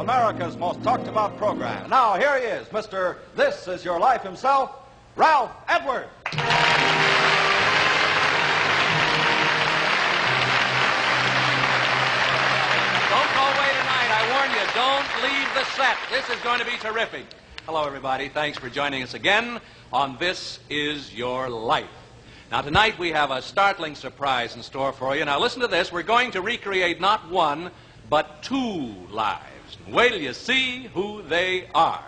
America's most talked about program. Now, here he is, Mr. This Is Your Life himself, Ralph Edwards. Don't go away tonight. I warn you, don't leave the set. This is going to be terrific. Hello, everybody. Thanks for joining us again on This Is Your Life. Now, tonight we have a startling surprise in store for you. Now, listen to this. We're going to recreate not one, but two lives. Wait till you see who they are.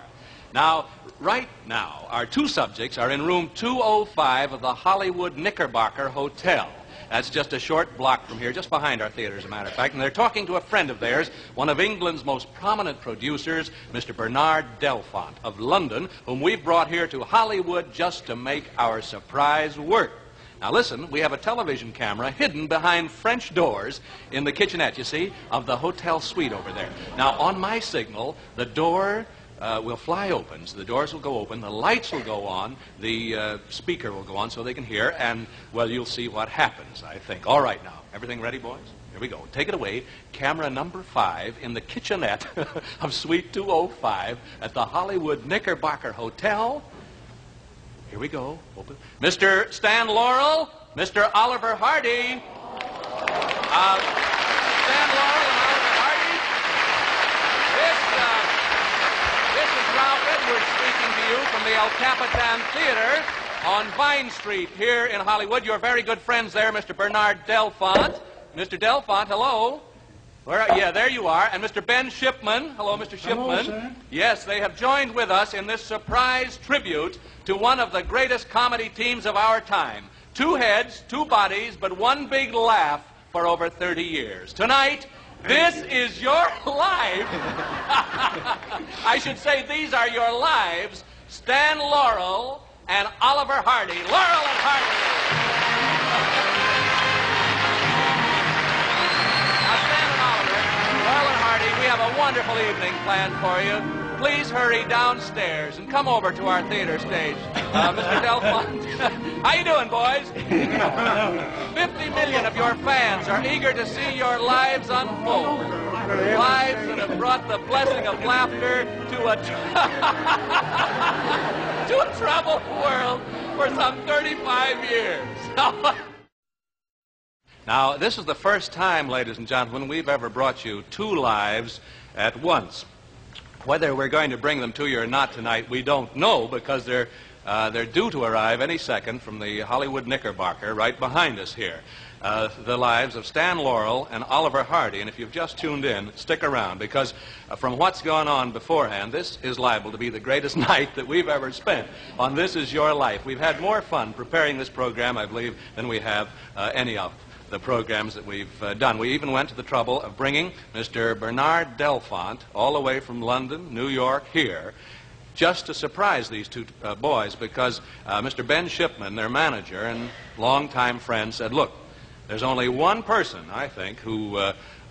Now, right now, our two subjects are in room 205 of the Hollywood Knickerbocker Hotel. That's just a short block from here, just behind our theater, as a matter of fact. And they're talking to a friend of theirs, one of England's most prominent producers, Mr. Bernard Delfont of London, whom we've brought here to Hollywood just to make our surprise work. Now listen, we have a television camera hidden behind French doors in the kitchenette, you see, of the hotel suite over there. Now, on my signal, the door will fly open, so the doors will go open, the lights will go on, the speaker will go on so they can hear, and, well, you'll see what happens, I think. All right, now, everything ready, boys? Here we go. Take it away. Camera number 5 in the kitchenette of Suite 205 at the Hollywood Knickerbocker Hotel. Here we go. Open. Mr. Stan Laurel, Mr. Oliver Hardy. Stan Laurel and Oliver Hardy. This is Ralph Edwards speaking to you from the El Capitan Theater on Vine Street here in Hollywood. Your very good friends there, Mr. Bernard Delfont. Mr. Delfont, hello. Yeah, there you are. And Mr. Ben Shipman. Hello, Mr. Shipman. Hello, sir. Yes, they have joined with us in this surprise tribute to one of the greatest comedy teams of our time. 2 heads, 2 bodies, but one big laugh for over 30 years. Tonight, this is your life. I should say these are your lives. Stan Laurel and Oliver Hardy. Laurel and Hardy. We have a wonderful evening planned for you. Please hurry downstairs and come over to our theater stage. Mr. Delfont, how you doing, boys? 50 million of your fans are eager to see your lives unfold. Lives that have brought the blessing of laughter to a troubled world for some 35 years. Now, this is the first time, ladies and gentlemen, we've ever brought you 2 lives at once. Whether we're going to bring them to you or not tonight, we don't know, because they're due to arrive any second from the Hollywood Knickerbocker right behind us here. The lives of Stan Laurel and Oliver Hardy. And if you've just tuned in, stick around, because from what's gone on beforehand, this is liable to be the greatest night that we've ever spent on This Is Your Life. We've had more fun preparing this program, I believe, than we have any of the programs that we've done. We even went to the trouble of bringing Mr. Bernard Delfont all the way from London, New York, here, just to surprise these 2 boys, because Mr. Ben Shipman, their manager and longtime friend, said, look, there's only one person, I think, who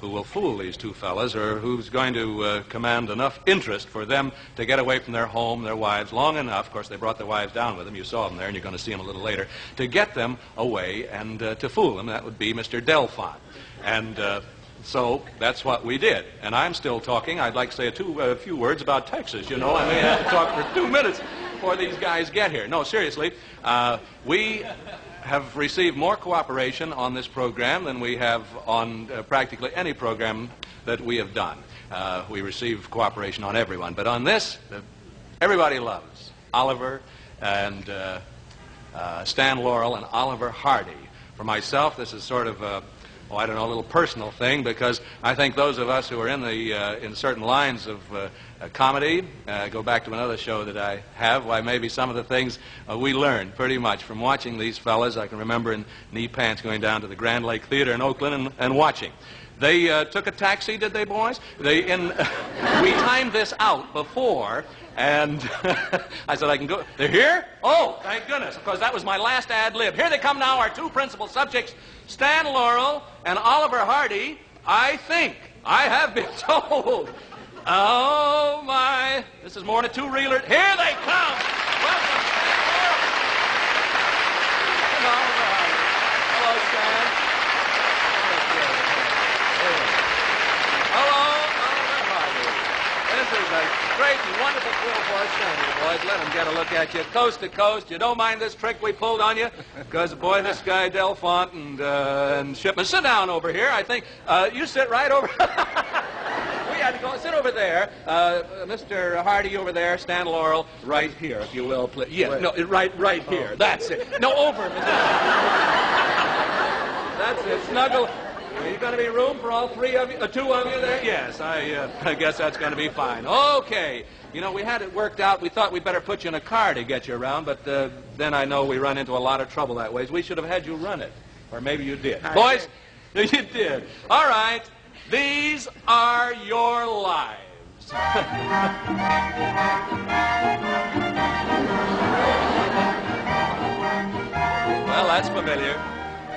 will fool these 2 fellas, or who's going to command enough interest for them to get away from their home, their wives, long enough. Of course, they brought their wives down with them. You saw them there, and you're going to see them a little later, to get them away and to fool them. That would be Mr. Delfont. And so that's what we did. And I'm still talking. I'd like to say a few words about Texas. You know, I may have to talk for 2 minutes before these guys get here. No, seriously, we have received more cooperation on this program than we have on practically any program that we have done. We receive cooperation on everyone, but on this, everybody loves Oliver and Stan Laurel and Oliver Hardy. For myself, this is sort of a little personal thing, because I think those of us who are in certain lines of comedy, go back to another show that I have, why maybe some of the things we learned pretty much from watching these fellas. I can remember in knee pants going down to the Grand Lake Theater in Oakland and watching. They took a taxi, did they, boys? We timed this out before, and I said, I can go. They're here? Oh, thank goodness, because that was my last ad lib. Here they come now, our 2 principal subjects, Stan Laurel and Oliver Hardy. I think, I have been told. Oh, my. This is more than a 2-reeler. Here they come. Welcome, Stan Laurel. And Oliver Hardy. Hello, Stan. Hello, Oliver Hardy. great and wonderful thrill for us, Stanley, boys. Let them get a look at you, coast to coast. You don't mind this trick we pulled on you? Because, boy, this guy, Delfont and Shipman, sit down over here. I think you sit right over... We had to go. Sit over there. Mr. Hardy over there. Stan Laurel right here, if you will, please. Yes, no, right here. That's it. No, over, Mr. That's it. Snuggle. Are you going to be room for all three of you? Two of you there? Yes, I guess that's going to be fine. Okay. You know, we had it worked out. We thought we'd better put you in a car to get you around, but then I know we run into a lot of trouble that way. We should have had you run it. Or maybe you did. Boys, you did. All right. These are your lives. Well, that's familiar.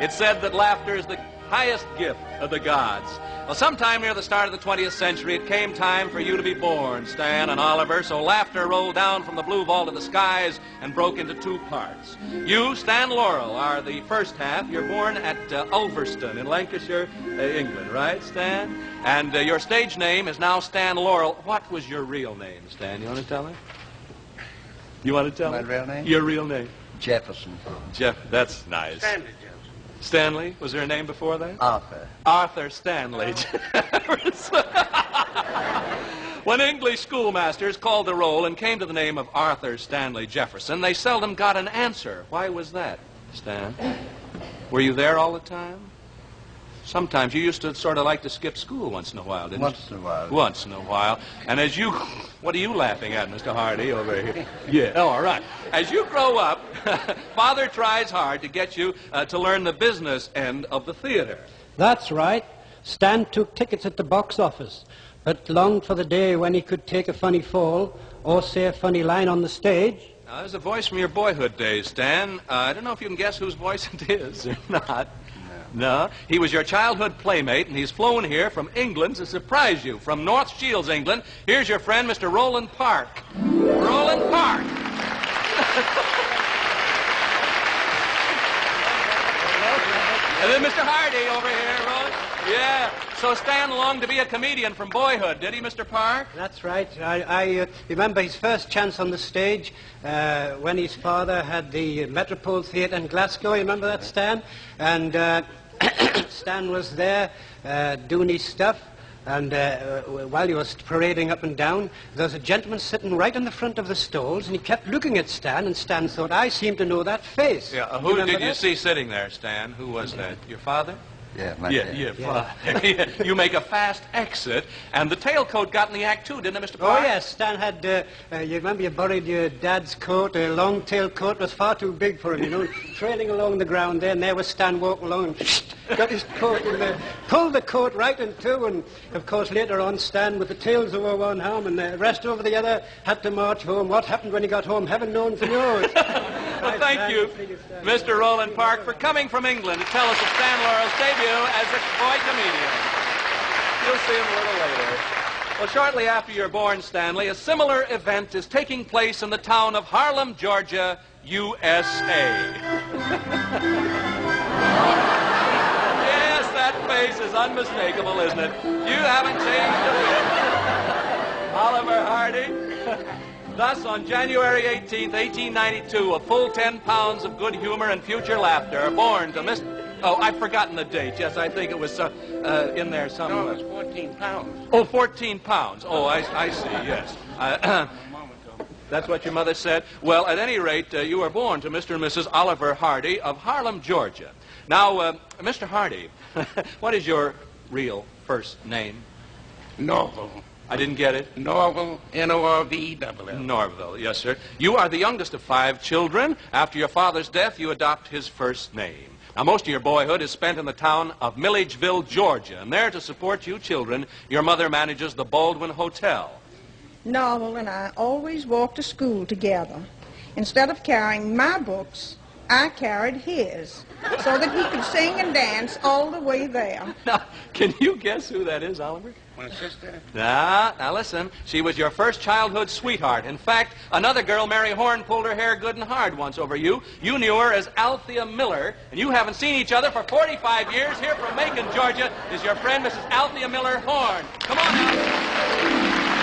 It said that laughter is the highest gift of the gods. Well, sometime near the start of the 20th century, it came time for you to be born, Stan and Oliver, so laughter rolled down from the blue vault of the skies and broke into two parts. You, Stan Laurel, are the first half. You're born at Ulverston in Lancashire, England, right, Stan? And your stage name is now Stan Laurel. What was your real name, Stan? You want to tell me? You want to tell me? My real name? Your real name? Jefferson. Jeff, that's nice. Stanley Jefferson. Stanley? Was there a name before that? Arthur. Arthur Stanley. When English schoolmasters called the roll and came to the name of Arthur Stanley Jefferson, they seldom got an answer. Why was that, Stan? Were you there all the time? Sometimes you used to sort of like to skip school once in a while, didn't you? Once in a while. Once in a while. And as you... What are you laughing at, Mr. Hardy, over here? Yeah, oh, all right. As you grow up, Father tries hard to get you to learn the business end of the theater. That's right. Stan took tickets at the box office, but longed for the day when he could take a funny fall or say a funny line on the stage. Now, there's a voice from your boyhood days, Stan. I don't know if you can guess whose voice it is or not. No, he was your childhood playmate, and he's flown here from England to surprise you. From North Shields, England, here's your friend, Mr. Roland Park. Roland Park! And then Mr. Hardy over here, Roland. Yeah, so Stan longed to be a comedian from boyhood, did he, Mr. Park? That's right. I remember his first chance on the stage when his father had the Metropole Theatre in Glasgow. You remember that, Stan? And Stan was there doing his stuff, and while he was parading up and down, there was a gentleman sitting right in the front of the stalls, and he kept looking at Stan, and Stan thought, I seem to know that face. Yeah, who did you see sitting there, Stan? Who was that? Your father? Yeah, my dad. Father. You make a fast exit, and the tailcoat got in the act too, didn't it, Mr. Park? Oh, yes, Stan had, you remember you borrowed your dad's coat, a long tail coat, was far too big for him, you know, trailing along the ground there, and there was Stan walking along, and got his coat in there, pulled the coat right in two, and of course later on Stan with the tails over one arm and the rest over the other had to march home. What happened when he got home, heaven knows and knows. Well, thank you, Mr. Roland Park, for coming from England to tell us of Stan Laurel's debut as a boy comedian. You'll see him a little later. Well, shortly after you're born, Stanley, a similar event is taking place in the town of Harlem, Georgia, USA. Yes, that face is unmistakable, isn't it? You haven't changed a bit. Oliver Hardy. Thus, on January 18th, 1892, a full 10 pounds of good humor and future laughter are born to Mr. Oh, I've forgotten the date. Yes, I think it was in there somewhere. No, it was 14 pounds. Oh, 14 pounds. Oh, I see, yes. That's what your mother said? Well, at any rate, you were born to Mr. and Mrs. Oliver Hardy of Harlem, Georgia. Now, Mr. Hardy, what is your real first name? Norval. I didn't get it. Norval, N-O-R-V-E-L-L. Norville, yes, sir. You are the youngest of 5 children. After your father's death, you adopt his first name. Now, most of your boyhood is spent in the town of Milledgeville, Georgia, and there to support you children, your mother manages the Baldwin Hotel. Norval and I always walked to school together. Instead of carrying my books, I carried his, so that he could sing and dance all the way there. Now, can you guess who that is, Oliver? My sister? Now listen, she was your first childhood sweetheart. In fact, another girl, Mary Horn, pulled her hair good and hard once over you. You knew her as Althea Miller, and you haven't seen each other for 45 years. Here from Macon, Georgia, is your friend, Mrs. Althea Miller Horn. Come on, Althea.